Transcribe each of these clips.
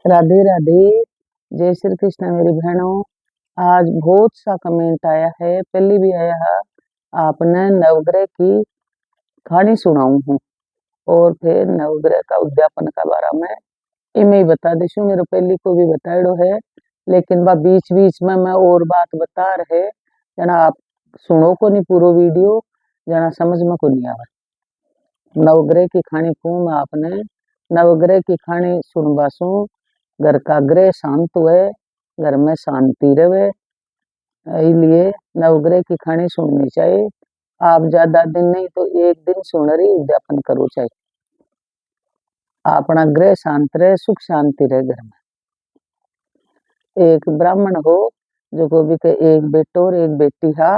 राधे राधे। जय श्री कृष्ण मेरी बहनों। आज बहुत सा कमेंट आया है, पहले भी आया है। आपने नवग्रह की कहानी सुनाऊं हूँ और फिर नवग्रह का उद्यापन का बारे में इमे ही बता देशू। मेरे पहली को भी बताइडो है, लेकिन बा बीच बीच में मैं और बात बता रहे जना आप सुनो को नहीं पूरा वीडियो, जना समझ में को नहीं आवे। नवग्रह की कहानी को मैं आपने नवग्रह की कहानी सुनबा सू घर का ग्रह शांत हुए, घर में शांति रहे। इसलिए नवग्रह की कहानी सुननी चाहिए। आप ज्यादा दिन नहीं तो एक दिन सुन रही उद्यापन करो चाहिए। अपना ग्रह शांत रहे, सुख शांति रहे घर में। एक ब्राह्मण हो जो को भी के एक बेटो और एक बेटी हा।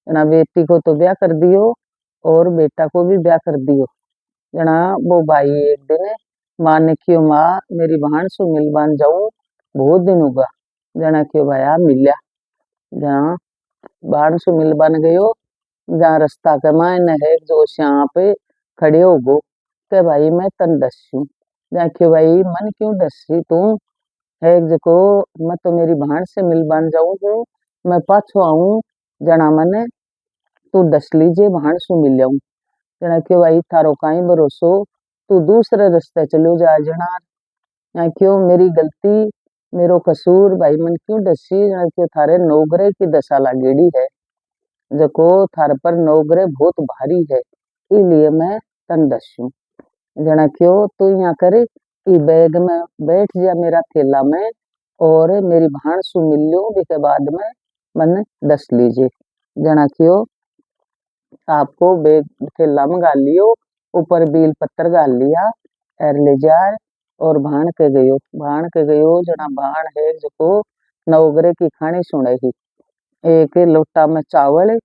जना बेटी को तो ब्याह कर दियो और बेटा को भी ब्याह कर दियो। जना वो भाई एक दिन माँ ने क्यों माँ मेरी बहन से मिल बन जाऊं, बहुत दिन होगा। जना क्यों भाया मिल्या। जहाँ बहन से मिल बन गयो, जहाँ रास्ता के मायने है जो श्याम पे खड़े हो गो के भाई मैं तन दस्यू। जहाँ क्यों भाई मन क्यों दसी तू है जको मैं तो मेरी बहन से मिल बन जाऊं हूँ, मैं पाछो आऊं जना मने तू दस लीजिए बहन से मिल जाऊं। जना क्यों भाई थारो काई भरोसो, तू दूसरे रास्ते चलो जा जना। यहाँ क्यों मेरी गलती, मेरो कसूर भाई मन क्यों दसी। यहाँ क्यों थारे नौग्रह की दशा लागेड़ी है, जको थार पर नौग्रह बहुत भारी है, इसलिए मैं तन दस्यू। जना क्यों तू यहाँ करे ई बैग में बैठ जा मेरा थैला में और मेरी भाण सु मिल लो, के बाद में मन दस लीजिए। जना क्यों आपको बैग थैला में गाल लियो, ऊपर बील पत्थर गाल लिया और ले जाए और भाण के गयो जना भाण है जको नवग्रह की कहानी सुने ही। एक लोटा में चावल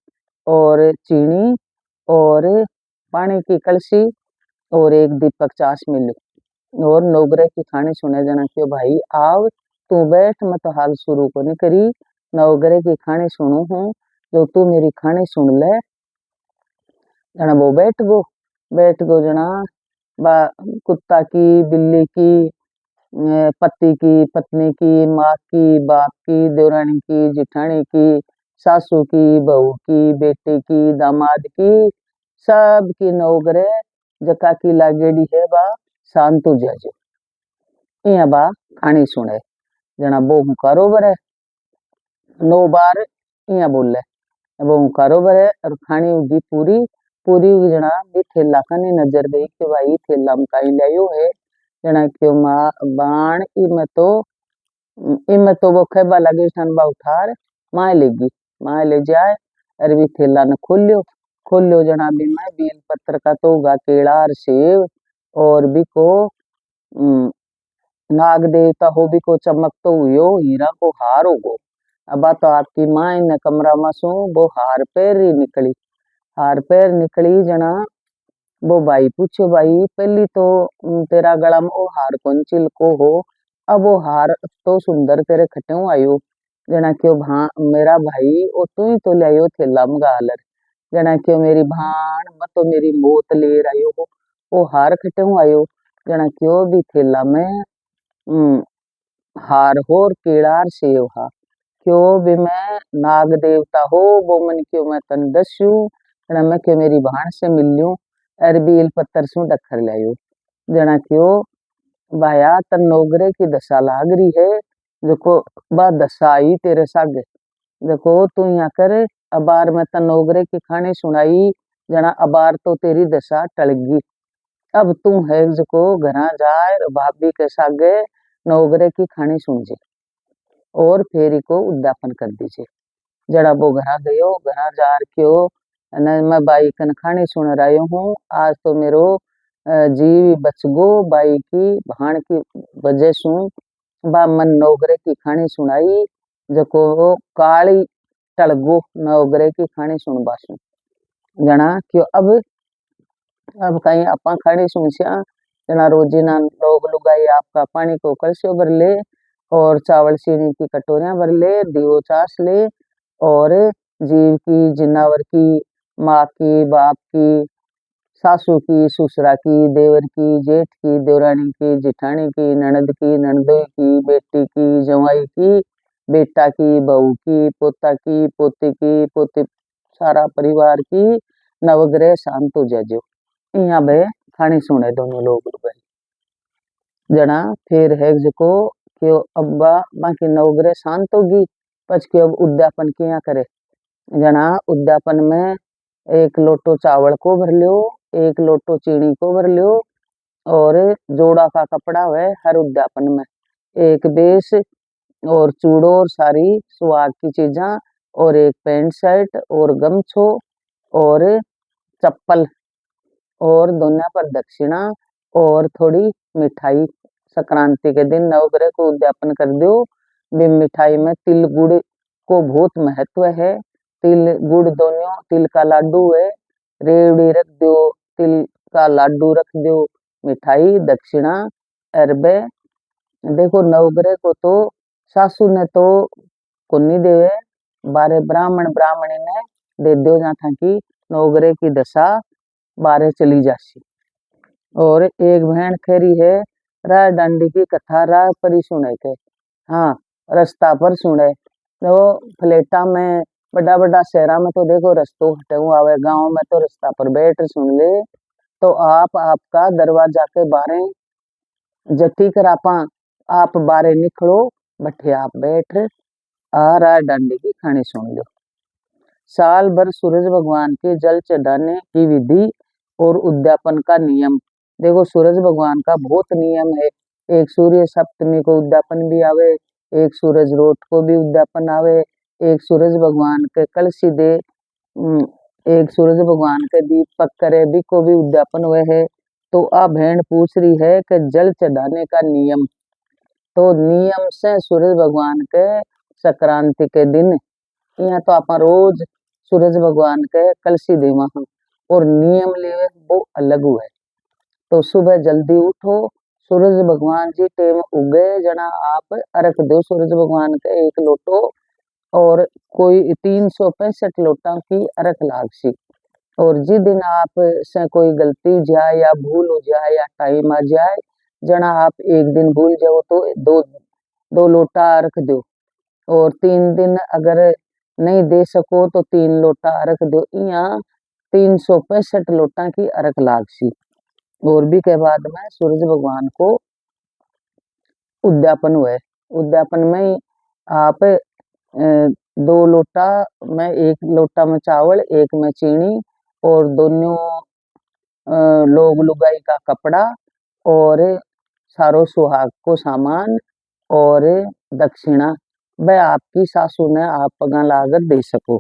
और चीनी और पानी की कलसी और एक दीपक चास मिले और नवग्रह की कहानी सुने। जना क्यों भाई आव तू बैठ, मैं तो हाल शुरू को नहीं करी, नवग्रह की कहानी सुनू हूँ, जो तू मेरी कहानी सुन ले। जना वो बैठ गो जना बा कुत्ता की, बिल्ली की, पति की, पत्नी की, माँ की, बाप की, देवरानी की, जिठानी की, सासू की, बहू की, बेटे की, दामाद की, सब की नवग्रह जका की लागेड़ी है बा शांत हो जाजो। इया बा कहानी सुने। जना बो हुकारो बरे 9 बार इया बोले, वो हुकारो बरे और कहानी होगी पूरी पूरी होगी। जना भी थैला का नहीं नजर गई कि भाई थैला में कहीं लायो है। जना क्यों माँ बाण इमे तो वो खेबा लगे सन बा उठार माए लेगी, माए ले जाए और भी थैला ने खोलियो जना भी मैं बेल पत्र का तो होगा केला और सेब और भी को नाग देवता हो भी को चमक तो हुयो हीरा को हार होगो। अब तो आपकी माँ ने कमरा में सो वो हार पैर ही निकली, हार पैर निकली। जना वो भाई पूछो भाई पहली तो तेरा गला में वो हार कौन चिल को हो, अब वो हार तो सुंदर तेरे खट्यों आयो। जना क्यों मेरा भाई ओ तू ही तो ले आयो थैला में गालर। जना क्यों मेरी भाण मैं तो मेरी मौत ले आयो हो, वो हार खट्यों आयो। जना क्यों भी थैला में हार हो और केला और सेव हा। क्यों भी मैं नाग देवता हो वो मन क्यों मैं तन दस्यू, मैं क्यों मेरी भाण से मिल लूं अर बेल पत्थर सु डखर लायो। जना क्यों भाया तन नौग्रह की दशा लाग रही है, देखो बा दशा आई तेरे सागे। देखो तू यहाँ कर अबार में तन नौग्रह की कहानी सुनाई, जना अबार तो तेरी दशा टलगी। अब तू है जको घरा जाए भाभी के सागे नवग्रह की कहानी सुन जे और फेरी को उद्यापन कर दीजिए। जड़ा वो घरा गयो, घरा जार क्यों न मैं बाई कन कहानी सुन रही हूँ। आज तो मेरो जीव बच गो बाई की भाण की वजह सु बा मन नवग्रह की कहानी सुनाई, जको काली टलगो नवग्रह की कहानी सुनबा सु। जना क्यों अब कहीं अपा खड़ी सुनसिया जना रोजीना लोग लुगाई आपका पानी को कलशो भर ले और चावल चीनी की कटोरियां भर ले, दियो चास ले और जीव की, जिनावर की, माँ की, बाप की, सासू की, ससुरा की, देवर की, जेठ की, देवरानी की, जिठानी की, ननद की, ननदोई की, बेटी की, जवाई की, बेटा की, बहू की, पोता की, पोते की, पोते सारा परिवार की नवग्रह शांत हो जाजो। यहाँ बे खानी सुने दोनों लोग रुपए जना फिर है जको क्यों अब्बा बाकी नवग्रह शांत होगी पच के अब उद्यापन किया करे जना उद्यापन में एक लोटो चावल को भर लियो, एक लोटो चीनी को भर लियो और जोड़ा का कपड़ा है हर उद्यापन में एक बेस और चूड़ो और सारी सुहाग की चीजा और एक पैंट शर्ट और गमछो और चप्पल और दोनों पर दक्षिणा और थोड़ी मिठाई संक्रांति के दिन नवग्रह को उद्यापन कर दो। भी मिठाई में तिल गुड़ को बहुत महत्व है। तिल गुड़ दोनों तिल का लाडू है, रेवड़ी रख दो, तिल का लाडू रख दो, मिठाई दक्षिणा अरबे। देखो नवग्रह को तो सासू ने तो कुन्नी देवे बारे ब्राह्मण ब्राह्मणी ने दे दो जहाँ था कि नवग्रह की दशा बारे चली जासी। और एक बहन खरी है राय डांडी की कथा राय पर ही सुने के हाँ रास्ता पर सुने तो फ्लेटा में बड़ा बड़ा शहरा में तो देखो रस्तों हटे हुआ आवे गाँव में तो रास्ता पर बैठ सुन ले तो आप आपका दरवाजा के बारे जटी कर आप बारे निकलो बठे आप बैठ आ राय डांडी की कहानी सुन लो। साल भर सूरज भगवान के जल चढ़ाने की विधि और उद्यापन का नियम। देखो सूरज भगवान का बहुत नियम है। एक सूर्य सप्तमी को उद्यापन भी आवे, एक सूरज रोट को भी उद्यापन आवे, एक सूरज भगवान के कलशी दे एक सूरज भगवान के दीपक करे भी को भी उद्यापन हुए है। तो आ बहन पूछ रही है कि जल चढ़ाने का नियम तो नियम से सूरज भगवान के संक्रांति के दिन यहाँ तो आप रोज सूरज भगवान के कलशी देवा हम और नियम ले वो अलग हुए। तो सुबह जल्दी उठो, सूरज भगवान जी टेम उगे जना आप अर्घ दो सूरज भगवान के एक लोटो और कोई 365 लोटा की अर्घ लागसी। और जिस दिन आप से कोई गलती हो जाए या भूल हो जाए या टाइम आ जाए जना आप एक दिन भूल जाओ तो दो लोटा अर्घ दो और 3 दिन अगर नहीं दे सको तो 3 लोटा अर्घ दो। यहाँ 365 लोटा की अर्घ लागसी। और भी के बाद में सूरज भगवान को उद्यापन हुए। उद्यापन में आप 2 लोटा में 1 लोटा में चावल एक में चीनी और दोनों लोग लुगाई का कपड़ा और सारो सुहाग को सामान और दक्षिणा वह आपकी सासू ने आप पगा लागत दे सको।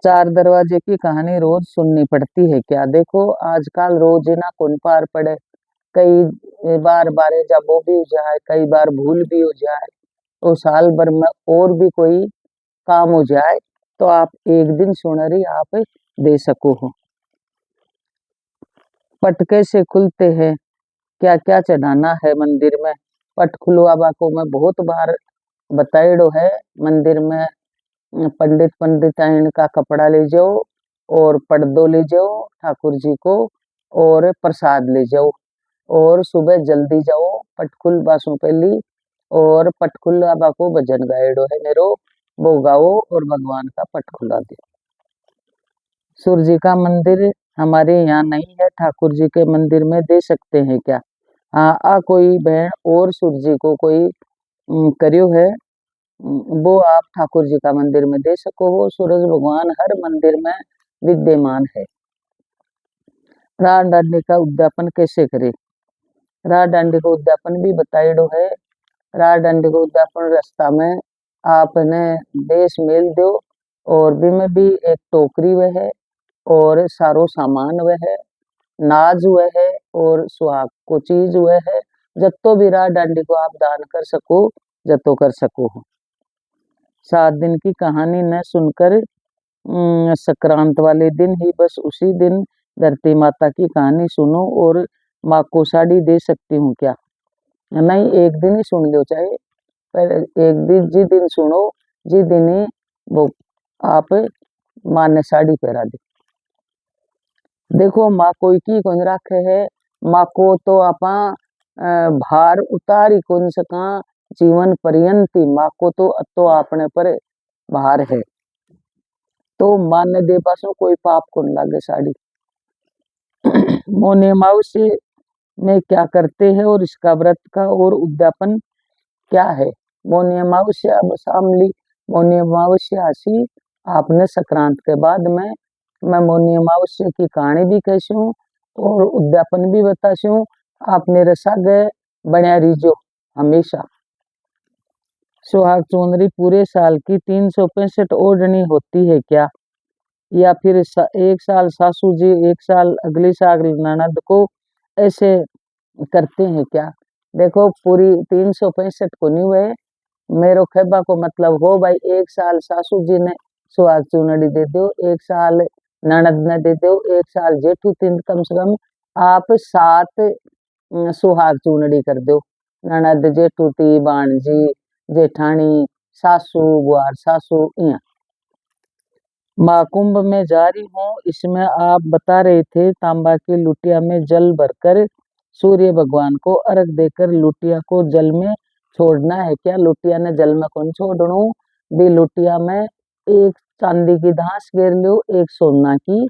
4 दरवाजे की कहानी रोज सुननी पड़ती है क्या? देखो आजकल रोज ना कौन पार पड़े, कई बार बारे जब वो भी हो जाए, कई बार भूल भी हो जाए तो साल भर में और भी कोई काम हो जाए तो आप एक दिन सुनरी आप दे सको हो। पट कैसे खुलते हैं, क्या क्या चढ़ाना है मंदिर में? पट खुलवाबा को मैं बहुत बार बताइडो है। मंदिर में पंडिताइन का कपड़ा ले जाओ और पर्दो ले जाओ ठाकुर जी को और प्रसाद ले जाओ और सुबह जल्दी जाओ पटखुल बासों पहली और पटखुल बाबा को भजन गाइडो है मेरो वो गाओ और भगवान का पट खुला दो। सूर्य जी का मंदिर हमारे यहाँ नहीं है, ठाकुर जी के मंदिर में दे सकते हैं क्या? हाँ कोई बहन और सूर्य जी को कोई करियो है वो आप ठाकुर जी का मंदिर में दे सको हो। सूरज भगवान हर मंदिर में विद्यमान है। रात डांडी का उद्यापन कैसे करे? रात डांडी का उद्यापन भी बताइडो है। रात डांडी का उद्यापन रास्ता में आपने देश मेल दो और भी में भी एक टोकरी वह है और सारो सामान वह है, नाज वह है और सुहाग को चीज वह है। जत्तो भी रात डांडी को आप दान कर सको जत्तो कर सको हो। 7 दिन की कहानी न सुनकर संक्रांत वाले दिन ही बस उसी दिन धरती माता की कहानी सुनो और माँ को साड़ी दे सकती हूँ क्या? नहीं एक दिन ही सुन लो चाहे पर एक दिन जिस दिन सुनो जिस दिन ही वो आप माँ ने साड़ी पहरा दी। देखो माँ कोई की कौन राखे है, माँ को तो आपा भार उतारी कौन सका जीवन पर्यंत माँ को तो अपने पर भार है। तो माँ ने दे पासो कोई पाप कौन लागे साड़ी। मोने अमावस्या में क्या करते हैं और इसका व्रत का और उद्यापन क्या है। मोनी अमावस्या शामली मोनी अमावस्या सी आपने संक्रांत के बाद में मैं मोनी अमावस्या की कहानी भी कहती हूँ और उद्यापन भी बताती हूँ। आप मेरे सागे बनिया रहिजो हमेशा। सुहाग चुनरी पूरे साल की 365 ओढ़नी होती है क्या, या फिर एक साल सासू जी एक साल अगली साल ननद को, ऐसे करते हैं क्या। देखो पूरी 365 को नहीं हुए मेरो खेबा को मतलब हो भाई, एक साल सासू जी ने सुहाग चूनड़ी दे दो, एक साल ननद ने दे दो, एक साल जेठू, तीन कम से कम आप 7 सुहाग चूनड़ी कर दो। ननद जेठू ती भाणजी जेठानी सासू बुआर सासू इया। महाकुंभ में जा रही हूँ, इसमें आप बता रहे थे तांबा की लुटिया में जल भरकर सूर्य भगवान को अर्घ देकर लुटिया को जल में छोड़ना है क्या। लुटिया ने जल में कौन छोड़नू भी, लुटिया में एक चांदी की धास घेर लो, एक सोना की,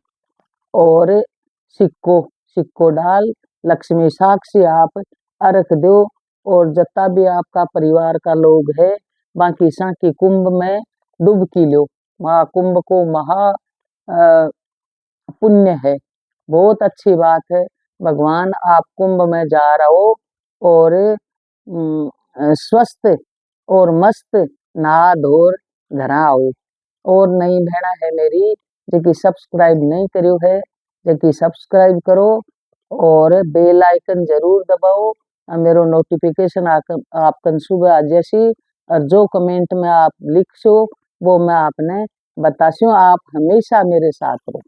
और सिक्को सिक्को डाल लक्ष्मी साक्षी आप अर्घ दो। और जितना भी आपका परिवार का लोग है बाकी साकी कुंभ में डुबकी लो। महाकुंभ को महा पुण्य है, बहुत अच्छी बात है। भगवान आप कुंभ में जा रहे हो और स्वस्थ और मस्त नहा धोर घर आओ। और नई बहना है मेरी जो सब्सक्राइब नहीं करियो है, जो सब्सक्राइब करो और बेल आइकन जरूर दबाओ। मेरो नोटिफिकेशन आपकन सुबह आ जैसी, और जो कमेंट में आप लिख सो वो मैं आपने बतास्यो। आप हमेशा मेरे साथ रहो।